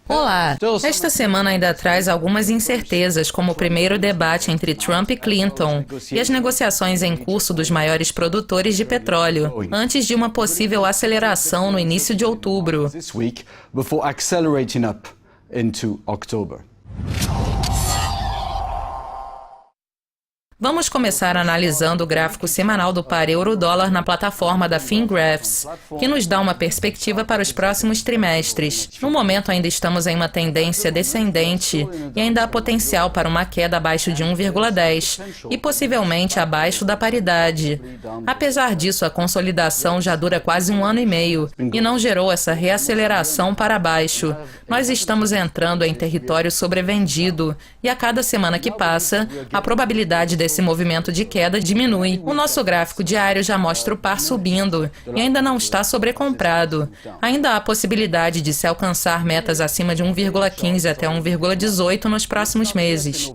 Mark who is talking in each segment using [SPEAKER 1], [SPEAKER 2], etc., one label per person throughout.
[SPEAKER 1] Olá! Esta semana ainda traz algumas incertezas, como o primeiro debate entre Trump e Clinton e as negociações em curso dos maiores produtores de petróleo, antes de uma possível aceleração no início de outubro. Vamos começar analisando o gráfico semanal do par euro-dólar na plataforma da Fingraphs, que nos dá uma perspectiva para os próximos trimestres. No momento ainda estamos em uma tendência descendente e ainda há potencial para uma queda abaixo de 1,10 e possivelmente abaixo da paridade. Apesar disso, a consolidação já dura quase 1 ano e meio e não gerou essa reaceleração para baixo. Nós estamos entrando em território sobrevendido e a cada semana que passa, a probabilidade desse movimento de queda diminui. O nosso gráfico diário já mostra o par subindo e ainda não está sobrecomprado. Ainda há possibilidade de se alcançar metas acima de 1,15 até 1,18 nos próximos meses.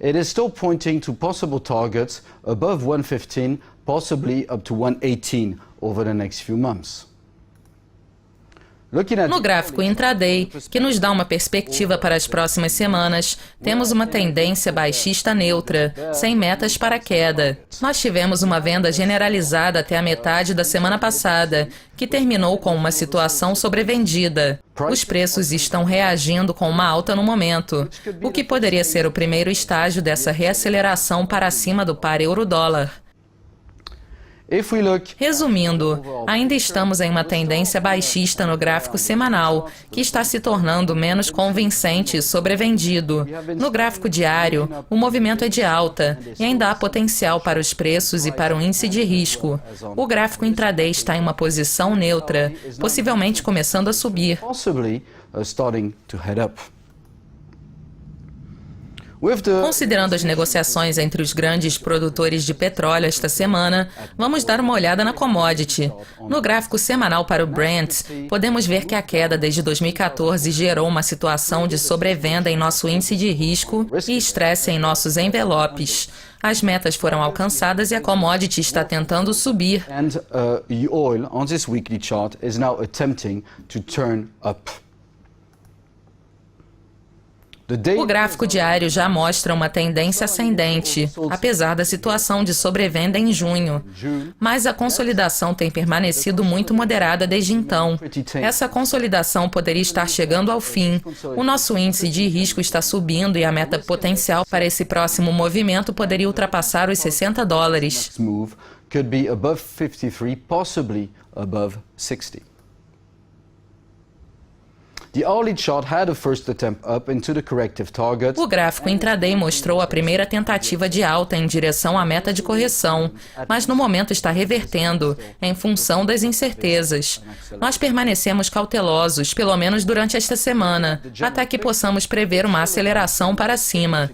[SPEAKER 2] It is still pointing to possible targets above 115, possibly up to 118 over the next few months.
[SPEAKER 1] No gráfico intraday, que nos dá uma perspectiva para as próximas semanas, temos uma tendência baixista neutra, sem metas para queda. Nós tivemos uma venda generalizada até a metade da semana passada, que terminou com uma situação sobrevendida. Os preços estão reagindo com uma alta no momento, o que poderia ser o primeiro estágio dessa reaceleração para cima do par euro-dólar. Resumindo, ainda estamos em uma tendência baixista no gráfico semanal, que está se tornando menos convincente e sobrevendido. No gráfico diário, o movimento é de alta e ainda há potencial para os preços e para o índice de risco. O gráfico intraday está em uma posição neutra, possivelmente começando a subir. Considerando as negociações entre os grandes produtores de petróleo esta semana, vamos dar uma olhada na commodity. No gráfico semanal para o Brent, podemos ver que a queda desde 2014 gerou uma situação de sobrevenda em nosso índice de risco e estresse em nossos envelopes. As metas foram alcançadas e a commodity está tentando subir. O gráfico diário já mostra uma tendência ascendente, apesar da situação de sobrevenda em junho. Mas a consolidação tem permanecido muito moderada desde então. Essa consolidação poderia estar chegando ao fim. O nosso índice de risco está subindo e a meta potencial para esse próximo movimento poderia ultrapassar os $60. O gráfico intraday mostrou a primeira tentativa de alta em direção à meta de correção, mas no momento está revertendo, em função das incertezas. Nós permanecemos cautelosos, pelo menos durante esta semana, até que possamos prever uma aceleração para cima.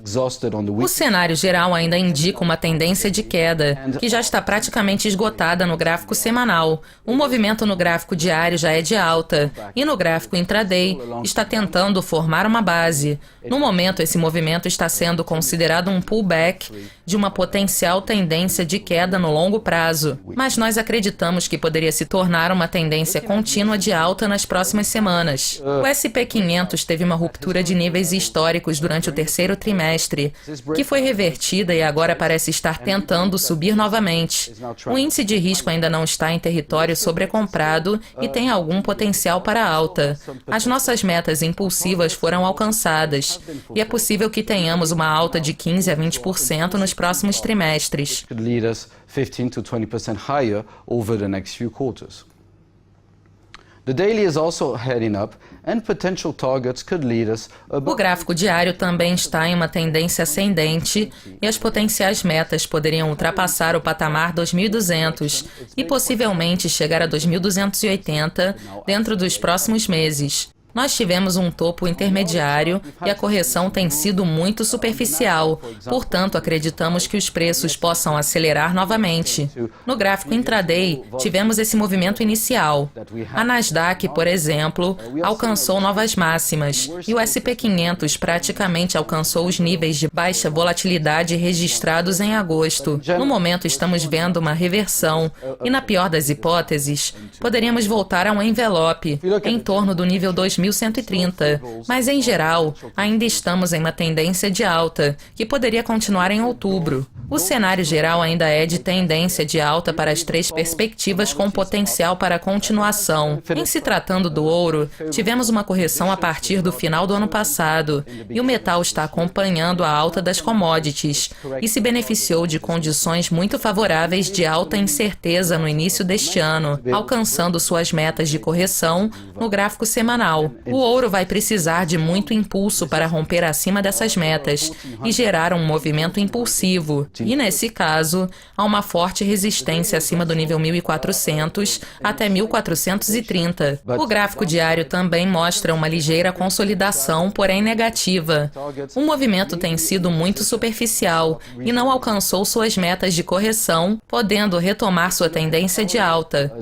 [SPEAKER 1] O cenário geral ainda indica uma tendência de queda, que já está praticamente esgotada no gráfico semanal. O movimento no gráfico diário já é de alta, e no gráfico intraday está tentando formar uma base. No momento, esse movimento está sendo considerado um pullback de uma potencial tendência de queda no longo prazo, mas nós acreditamos que poderia se tornar uma tendência contínua de alta nas próximas semanas. O S&P 500 teve uma ruptura de níveis históricos durante o terceiro trimestre, que foi revertida e agora parece estar tentando subir novamente. O índice de risco ainda não está em território sobrecomprado e tem algum potencial para alta. As nossas metas impulsivas foram alcançadas e é possível que tenhamos uma alta de 15 a 20% nos próximos trimestres. O gráfico diário também está em uma tendência ascendente e as potenciais metas poderiam ultrapassar o patamar 2.200 e possivelmente chegar a 2.280 dentro dos próximos meses. Nós tivemos um topo intermediário e a correção tem sido muito superficial, portanto acreditamos que os preços possam acelerar novamente. No gráfico intraday, tivemos esse movimento inicial. A Nasdaq, por exemplo, alcançou novas máximas e o S&P 500 praticamente alcançou os níveis de baixa volatilidade registrados em agosto. No momento estamos vendo uma reversão e, na pior das hipóteses, poderíamos voltar a um envelope em torno do nível 2.000 2.130, mas em geral, ainda estamos em uma tendência de alta, que poderia continuar em outubro. O cenário geral ainda é de tendência de alta para as três perspectivas com potencial para continuação. Em se tratando do ouro, tivemos uma correção a partir do final do ano passado, e o metal está acompanhando a alta das commodities, e se beneficiou de condições muito favoráveis de alta incerteza no início deste ano, alcançando suas metas de correção no gráfico semanal. O ouro vai precisar de muito impulso para romper acima dessas metas e gerar um movimento impulsivo. E nesse caso, há uma forte resistência acima do nível 1.400 até 1.430. O gráfico diário também mostra uma ligeira consolidação, porém negativa. O movimento tem sido muito superficial e não alcançou suas metas de correção, podendo retomar sua tendência de alta.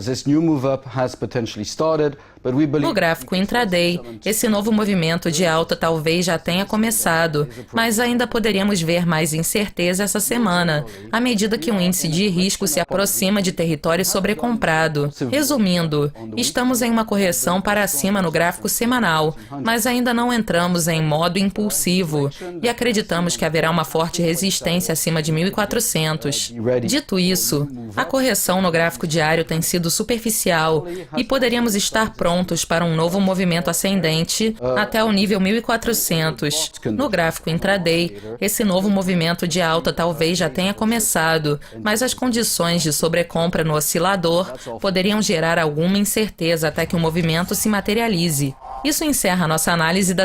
[SPEAKER 1] No gráfico intraday, esse novo movimento de alta talvez já tenha começado, mas ainda poderíamos ver mais incerteza essa semana, à medida que o índice de risco se aproxima de território sobrecomprado. Resumindo, estamos em uma correção para cima no gráfico semanal, mas ainda não entramos em modo impulsivo e acreditamos que haverá uma forte resistência acima de 1.400. Dito isso, a correção no gráfico diário tem sido superficial e poderíamos estar prontos para um novo movimento ascendente até o nível 1.400. No gráfico intraday, esse novo movimento de alta talvez já tenha começado, mas as condições de sobrecompra no oscilador poderiam gerar alguma incerteza até que o movimento se materialize. Isso encerra nossa análise da